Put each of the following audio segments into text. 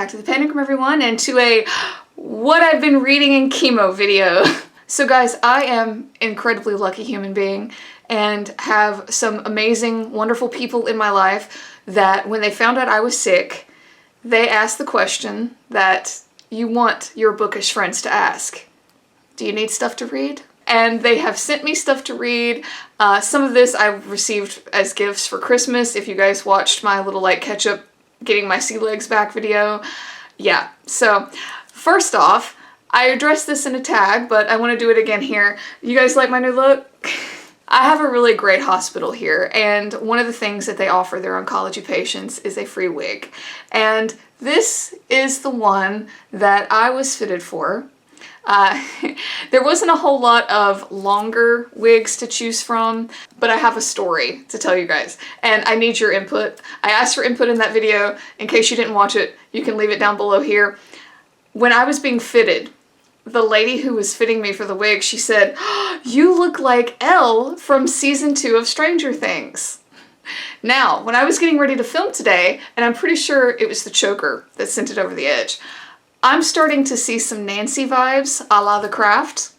back to the Pentagram, everyone, and to a what I've been reading in chemo video. So guys, I am an incredibly lucky human being and have some amazing, wonderful people in my life that when they found out I was sick, they asked the question that you want your bookish friends to ask. Do you need stuff to read? And they have sent me stuff to read. Some of this I received as gifts for Christmas. If you guys watched my little like catch up getting my sea legs back video. Yeah, so first off, I addressed this in a tag, but I want to do it again here. You guys like my new look? I have a really great hospital here, and one of the things that they offer their oncology patients is a free wig. And this is the one that I was fitted for. There wasn't a whole lot of longer wigs to choose from, but I have a story to tell you guys, and I need your input. I asked for input in that video. In case you didn't watch it, you can leave it down below here. When I was being fitted, the lady who was fitting me for the wig, she said, "Oh, you look like Elle from season 2 of Stranger Things." Now, when I was getting ready to film today, and I'm pretty sure it was the choker that sent it over the edge, I'm starting to see some Nancy vibes a la The Craft.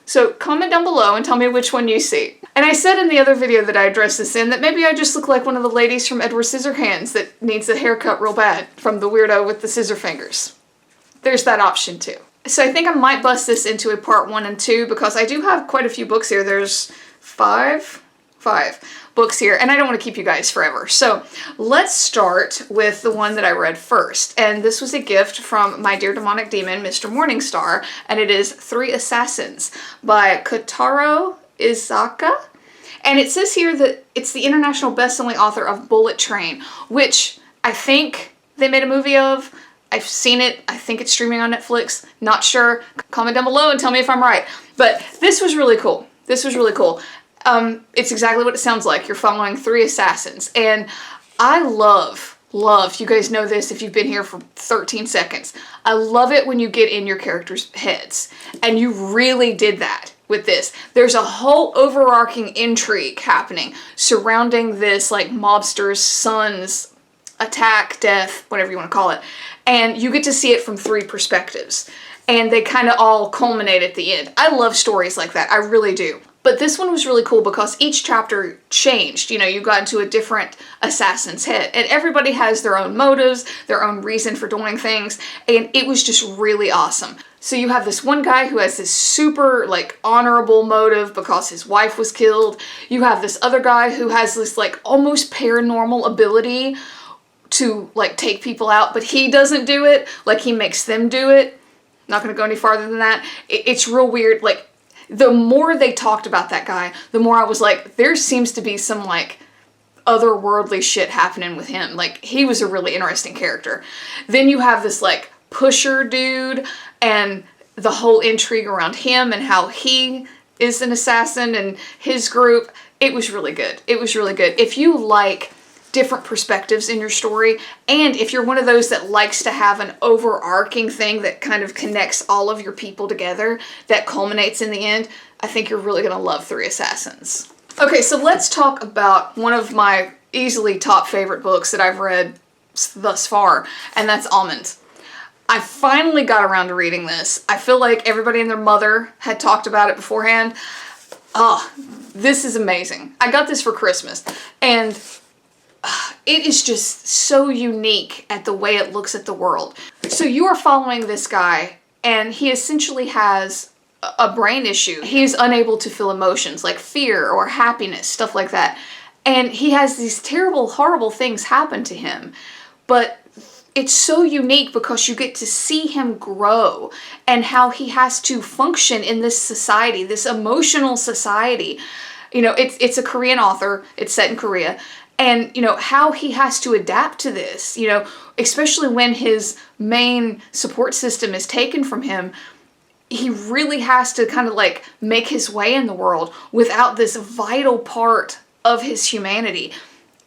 So comment down below and tell me which one you see. And I said in the other video that I addressed this in that maybe I just look like one of the ladies from Edward Scissorhands that needs a haircut real bad from the weirdo with the scissor fingers. There's that option too. So I think I might bust this into a part 1 and 2 because I do have quite a few books here. There's five books here, and I don't want to keep you guys forever. So let's start with the one that I read first. And this was a gift from my dear demonic demon, Mr. Morningstar, and it is 3 Assassins by Kotaro Isaka. And it says here that it's the international best-selling author of Bullet Train, which I think they made a movie of. I've seen it. I think it's streaming on Netflix. Not sure. Comment down below and tell me if I'm right. But this was really cool. This was really cool. It's exactly what it sounds like. You're following 3 assassins. And I love, you guys know this if you've been here for 13 seconds. I love it when you get in your characters' heads. And you really did that with this. There's a whole overarching intrigue happening surrounding this like mobster's son's attack, death, whatever you want to call it. And you get to see it from 3 perspectives. And they kind of all culminate at the end. I love stories like that. I really do. But this one was really cool because each chapter changed. You know, you got into a different assassin's head. And everybody has their own motives, their own reason for doing things. And it was just really awesome. So you have this one guy who has this super, like, honorable motive because his wife was killed. You have this other guy who has this, like, almost paranormal ability to, like, take people out. But he doesn't do it. Like, he makes them do it. Not going to go any farther than that. It's real weird. Like, the more they talked about that guy, the more I was like, there seems to be some, like, otherworldly shit happening with him. Like, he was a really interesting character. Then you have this, like, pusher dude and the whole intrigue around him and how he is an assassin and his group. It was really good. It was really good. If you like different perspectives in your story, and if you're one of those that likes to have an overarching thing that kind of connects all of your people together that culminates in the end, I think you're really gonna love 3 Assassins. Okay, so let's talk about one of my easily top favorite books that I've read thus far, and that's Almond. I finally got around to reading this. I feel like everybody and their mother had talked about it beforehand. Oh, this is amazing. I got this for Christmas, and it is just so unique at the way it looks at the world. So you are following this guy, and he essentially has a brain issue. He is unable to feel emotions like fear or happiness, stuff like that. And he has these terrible, horrible things happen to him. But it's so unique because you get to see him grow and how he has to function in this society, this emotional society. You know, it's a Korean author. It's set in Korea. And, you know, how he has to adapt to this, you know, especially when his main support system is taken from him, he really has to kind of like make his way in the world without this vital part of his humanity.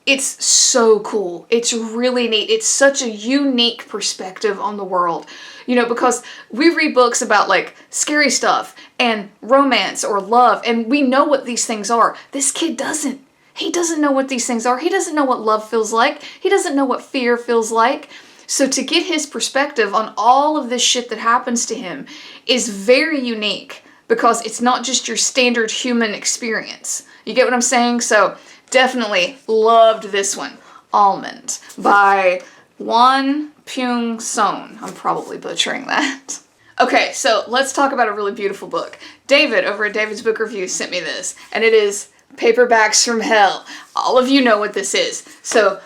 It's so cool. It's really neat. It's such a unique perspective on the world, you know, because we read books about like scary stuff and romance or love, and we know what these things are. This kid doesn't. He doesn't know what these things are. He doesn't know what love feels like. He doesn't know what fear feels like. So to get his perspective on all of this shit that happens to him is very unique, because it's not just your standard human experience. You get what I'm saying? So definitely loved this one. Almond by Won-pyung Sohn. I'm probably butchering that. Okay, so let's talk about a really beautiful book. David over at David's Book Review sent me this, and it is Paperbacks from Hell. All of you know what this is. So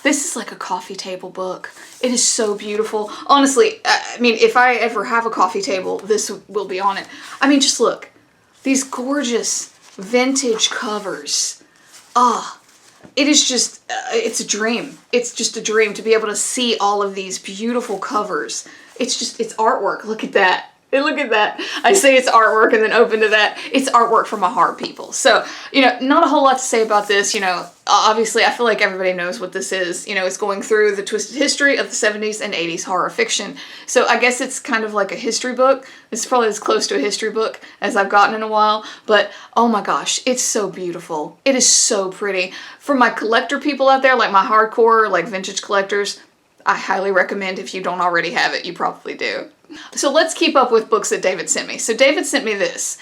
this is like a coffee table book. It is so beautiful. Honestly, I mean, if I ever have a coffee table, this will be on it. I mean, just look. These gorgeous vintage covers. It is just, it's a dream. It's just a dream to be able to see all of these beautiful covers. It's just, it's artwork. Look at that. Look at that. I say it's artwork and then open to that. It's artwork from my heart, people. So, you know, not a whole lot to say about this. You know, obviously I feel like everybody knows what this is. You know, it's going through the twisted history of the 70s and 80s horror fiction. So I guess it's kind of like a history book. It's probably as close to a history book as I've gotten in a while. But oh my gosh, it's so beautiful. It is so pretty. For my collector people out there, like my hardcore, like vintage collectors, I highly recommend. If you don't already have it, you probably do. So let's keep up with books that David sent me. So David sent me this,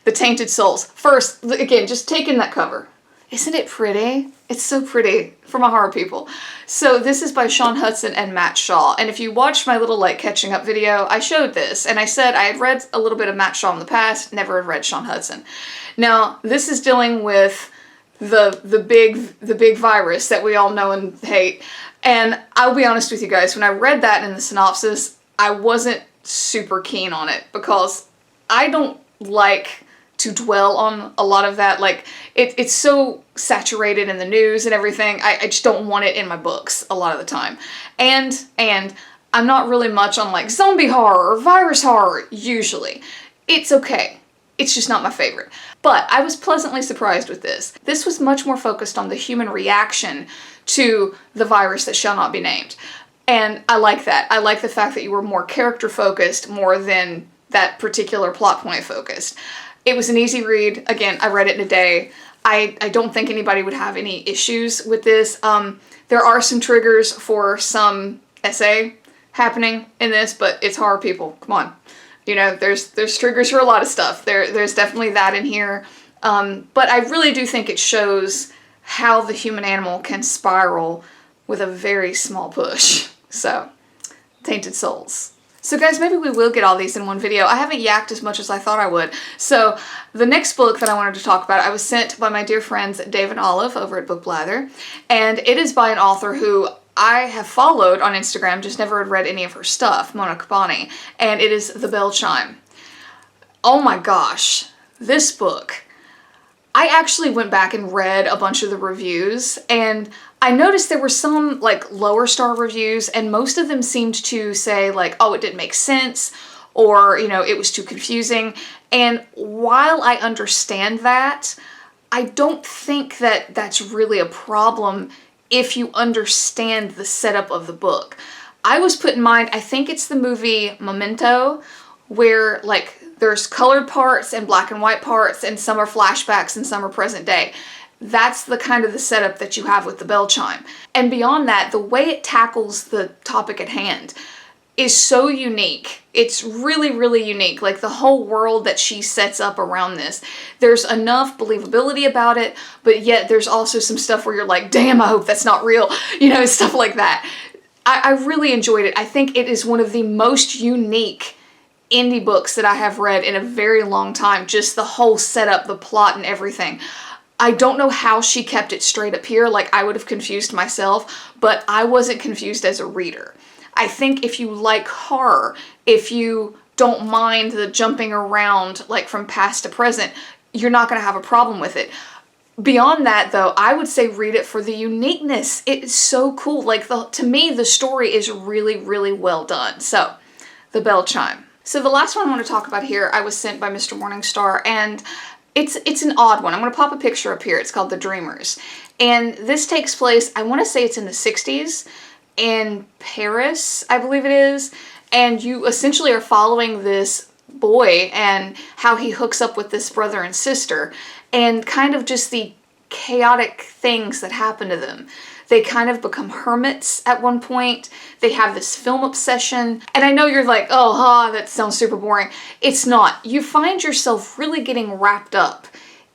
The Tainted Souls. First, again, just take in that cover. Isn't it pretty? It's so pretty for my horror people. So this is by Sean Hudson and Matt Shaw. And if you watched my little like catching up video, I showed this and I said I had read a little bit of Matt Shaw in the past, never had read Sean Hudson. Now this is dealing with the big virus that we all know and hate. And I'll be honest with you guys, when I read that in the synopsis, I wasn't super keen on it because I don't like to dwell on a lot of that. Like it's so saturated in the news and everything. I just don't want it in my books a lot of the time. And I'm not really much on like zombie horror or virus horror usually. It's okay. It's just not my favorite. But I was pleasantly surprised with this. This was much more focused on the human reaction to the virus that shall not be named. And I like that. I like the fact that you were more character focused more than that particular plot point focused. It was an easy read. Again, I read it in a day. I don't think anybody would have any issues with this. There are some triggers for some SA happening in this, but it's horror, people. Come on. You know, there's triggers for a lot of stuff. There's definitely that in here. But I really do think it shows how the human animal can spiral with a very small push. So, Tainted Souls. So guys, maybe we will get all these in one video. I haven't yacked as much as I thought I would. So the next book that I wanted to talk about, I was sent by my dear friends Dave and Olive over at Book Blather. And it is by an author who I have followed on Instagram, just never had read any of her stuff, Mona Kabbani. And it is The Bell Chime. Oh my gosh, this book. I actually went back and read a bunch of the reviews, and I noticed there were some like lower star reviews, and most of them seemed to say like, oh, it didn't make sense, or, you know, it was too confusing. And while I understand that, I don't think that that's really a problem if you understand the setup of the book. I was put in mind, I think it's the movie Memento, where like there's colored parts and black and white parts, and some are flashbacks and some are present day. That's the kind of the setup that you have with The Bell Chime. And beyond that, the way it tackles the topic at hand is so unique. It's really, really unique. Like the whole world that she sets up around this. There's enough believability about it, but yet there's also some stuff where you're like, damn, I hope that's not real. You know, stuff like that. I really enjoyed it. I think it is one of the most unique indie books that I have read in a very long time. Just the whole setup, the plot, and everything. I don't know how she kept it straight up here. Like, I would have confused myself, but I wasn't confused as a reader. I think if you like horror, if you don't mind the jumping around like from past to present, you're not going to have a problem with it. Beyond that, though, I would say read it for the uniqueness. It is so cool. Like, to me, the story is really, really well done. So, The Bell Chime. So the last one I want to talk about here, I was sent by Mr. Morningstar, and it's an odd one. I'm going to pop a picture up here. It's called The Dreamers. And this takes place, I want to say it's in the 60s, in Paris, I believe it is. And you essentially are following this boy and how he hooks up with this brother and sister, and kind of just the chaotic things that happen to them. They kind of become hermits at one point. They have this film obsession. And I know you're like, oh, that sounds super boring. It's not. You find yourself really getting wrapped up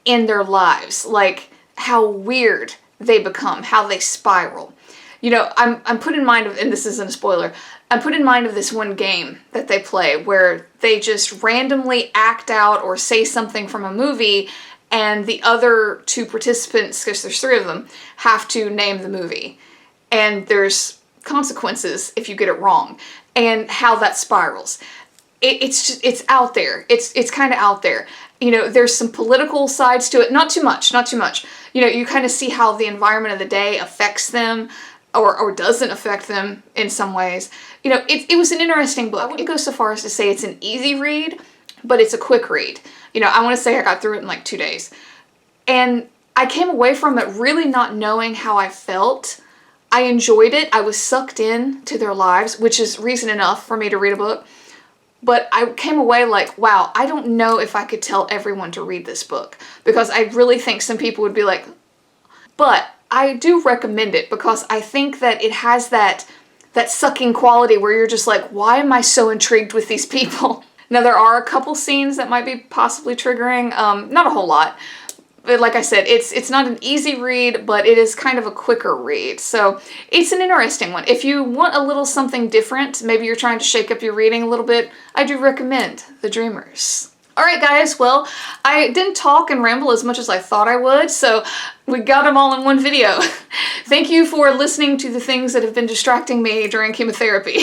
in their lives, like how weird they become, how they spiral. You know, I'm put in mind of, and this isn't a spoiler, I'm put in mind of this one game that they play where they just randomly act out or say something from a movie, and the other two participants, because there's three of them, have to name the movie. And there's consequences if you get it wrong, and how that spirals. It's out there. It's kind of out there. You know, there's some political sides to it. Not too much. You know, you kind of see how the environment of the day affects them, or doesn't affect them in some ways. You know, it was an interesting book. I wouldn't go so far as to say it's an easy read, but it's a quick read. You know, I want to say I got through it in like 2 days. And I came away from it really not knowing how I felt. I enjoyed it. I was sucked in to their lives, which is reason enough for me to read a book. But I came away like, wow, I don't know if I could tell everyone to read this book, because I really think some people would be like, but I do recommend it because I think that it has that sucking quality where you're just like, why am I so intrigued with these people? Now, there are a couple scenes that might be possibly triggering, not a whole lot. But like I said, it's not an easy read, but it is kind of a quicker read. So it's an interesting one. If you want a little something different, maybe you're trying to shake up your reading a little bit, I do recommend The Dreamers. Alright guys, well, I didn't talk and ramble as much as I thought I would, so we got them all in one video. Thank you for listening to the things that have been distracting me during chemotherapy.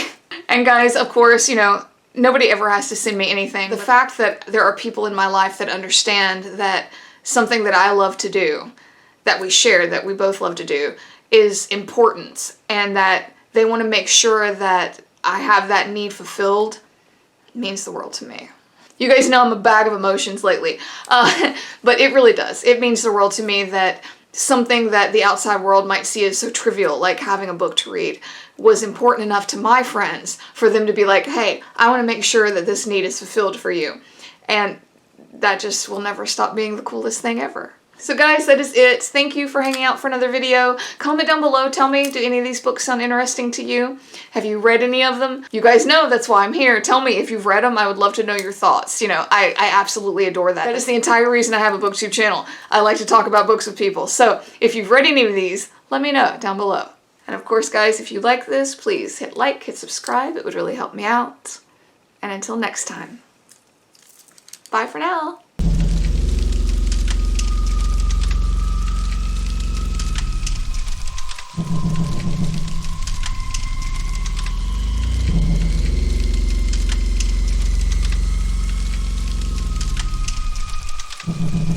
And guys, of course, you know, nobody ever has to send me anything. The fact that there are people in my life that understand that something that I love to do, that we share, that we both love to do, is important, and that they want to make sure that I have that need fulfilled, means the world to me. You guys know I'm a bag of emotions lately, but it really does. It means the world to me that something that the outside world might see as so trivial, like having a book to read, was important enough to my friends for them to be like, hey, I want to make sure that this need is fulfilled for you. And that just will never stop being the coolest thing ever. So guys, that is it. Thank you for hanging out for another video. Comment down below, tell me, do any of these books sound interesting to you? Have you read any of them? You guys know that's why I'm here. Tell me if you've read them. I would love to know your thoughts. You know, I absolutely adore that. That is the entire reason I have a BookTube channel. I like to talk about books with people. So if you've read any of these, let me know down below. And of course, guys, if you like this, please hit like, hit subscribe. It would really help me out. And until next time, bye for now. You